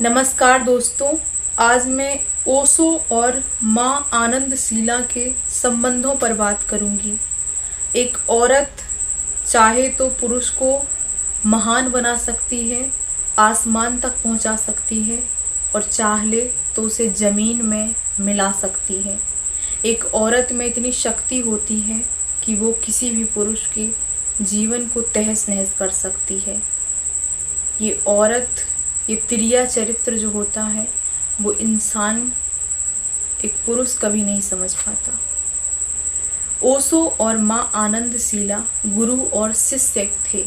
नमस्कार दोस्तों, आज मैं ओशो और माँ आनंदशीला के संबंधों पर बात करूंगी। एक औरत चाहे तो पुरुष को महान बना सकती है, आसमान तक पहुंचा सकती है और चाह ले तो उसे ज़मीन में मिला सकती है। एक औरत में इतनी शक्ति होती है कि वो किसी भी पुरुष के जीवन को तहस नहस कर सकती है। ये औरत, ये त्रिया चरित्र जो होता है वो इंसान, एक पुरुष कभी नहीं समझ पाता। ओशो और माँ आनंदशीला गुरु और शिष्य थे।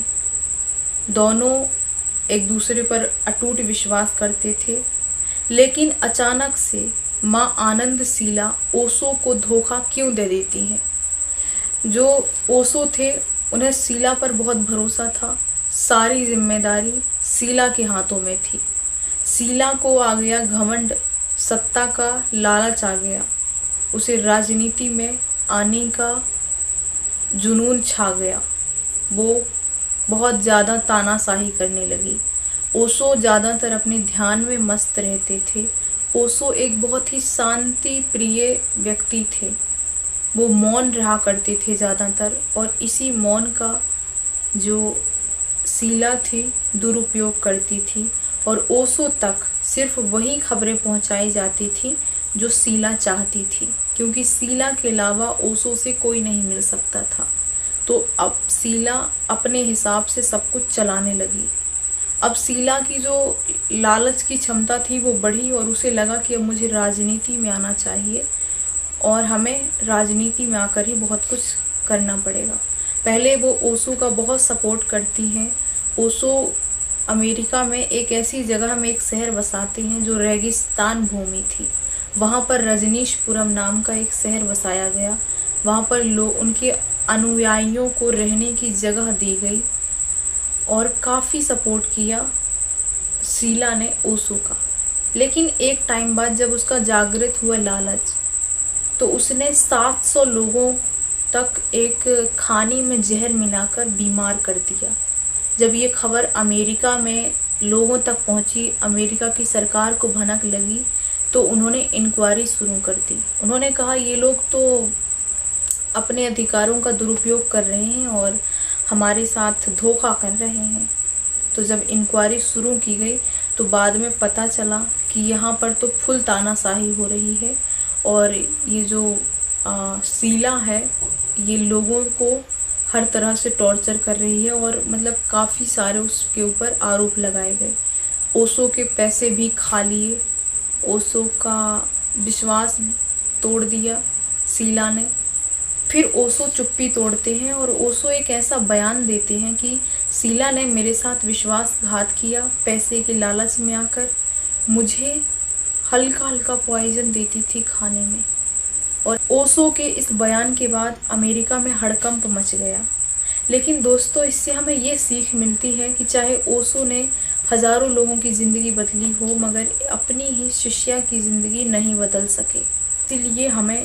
दोनों एक दूसरे पर अटूट विश्वास करते थे, लेकिन अचानक से माँ आनंदशीला ओशो को धोखा क्यों दे देती हैं। जो ओशो थे उन्हें शीला पर बहुत भरोसा था। सारी जिम्मेदारी शीला के हाथों में थी। शीला को आ गया घमंड, सत्ता का लालच आ गया। उसे राजनीति में आने का जुनून छा गया। वो बहुत ज़्यादा तानाशाही करने लगी। ओशो ज़्यादातर अपने ध्यान में मस्त रहते थे। ओशो एक बहुत ही शांति प्रिय व्यक्ति थे। वो मौन रहा करते थे ज़्यादातर, और इसी मौन का जो शीला थी दुरुपयोग करती थी, और ओशो तक सिर्फ वही खबरें पहुंचाई जाती थी जो शीला चाहती थी, क्योंकि शीला के अलावा ओशो से कोई नहीं मिल सकता था। तो अब शीला अपने हिसाब से सब कुछ चलाने लगी। अब शीला की जो लालच की क्षमता थी वो बढ़ी, और उसे लगा कि अब मुझे राजनीति में आना चाहिए और हमें राजनीति में आकर ही बहुत कुछ करना पड़ेगा। पहले वो ओशो का बहुत सपोर्ट करती हैं। ओशो अमेरिका में एक ऐसी जगह में एक शहर बसाते हैं जो रेगिस्तान भूमि थी। वहाँ पर रजनीशपुरम नाम का एक शहर बसाया गया। वहाँ पर उनके अनुयायियों को रहने की जगह दी गई, और काफ़ी सपोर्ट किया शीला ने ओशो का। लेकिन एक टाइम बाद जब उसका जागृत हुआ लालच, तो उसने 700 लोगों तक एक खाने में जहर मिलाकर बीमार कर दिया। जब ये खबर अमेरिका में लोगों तक पहुंची, अमेरिका की सरकार को भनक लगी, तो उन्होंने इंक्वायरी शुरू कर दी। उन्होंने कहा ये लोग तो अपने अधिकारों का दुरुपयोग कर रहे हैं और हमारे साथ धोखा कर रहे हैं। तो जब इंक्वायरी शुरू की गई तो बाद में पता चला कि यहाँ पर तो फुल तानाशाही हो रही है, और ये जो शीला है ये लोगों को हर तरह से टॉर्चर कर रही है, और मतलब काफ़ी सारे उसके ऊपर आरोप लगाए गए। ओशो के पैसे भी खा लिए, ओशो का विश्वास तोड़ दिया शीला ने। फिर ओशो चुप्पी तोड़ते हैं और ओशो एक ऐसा बयान देते हैं कि शीला ने मेरे साथ विश्वासघात किया, पैसे के लालच में आकर मुझे हल्का हल्का पॉइजन देती थी खाने में। और ओशो के इस बयान के बाद अमेरिका में हड़कंप मच गया। लेकिन दोस्तों, इससे हमें ये सीख मिलती है कि चाहे ओशो ने हज़ारों लोगों की ज़िंदगी बदली हो, मगर अपनी ही शिष्या की ज़िंदगी नहीं बदल सके। इसलिए हमें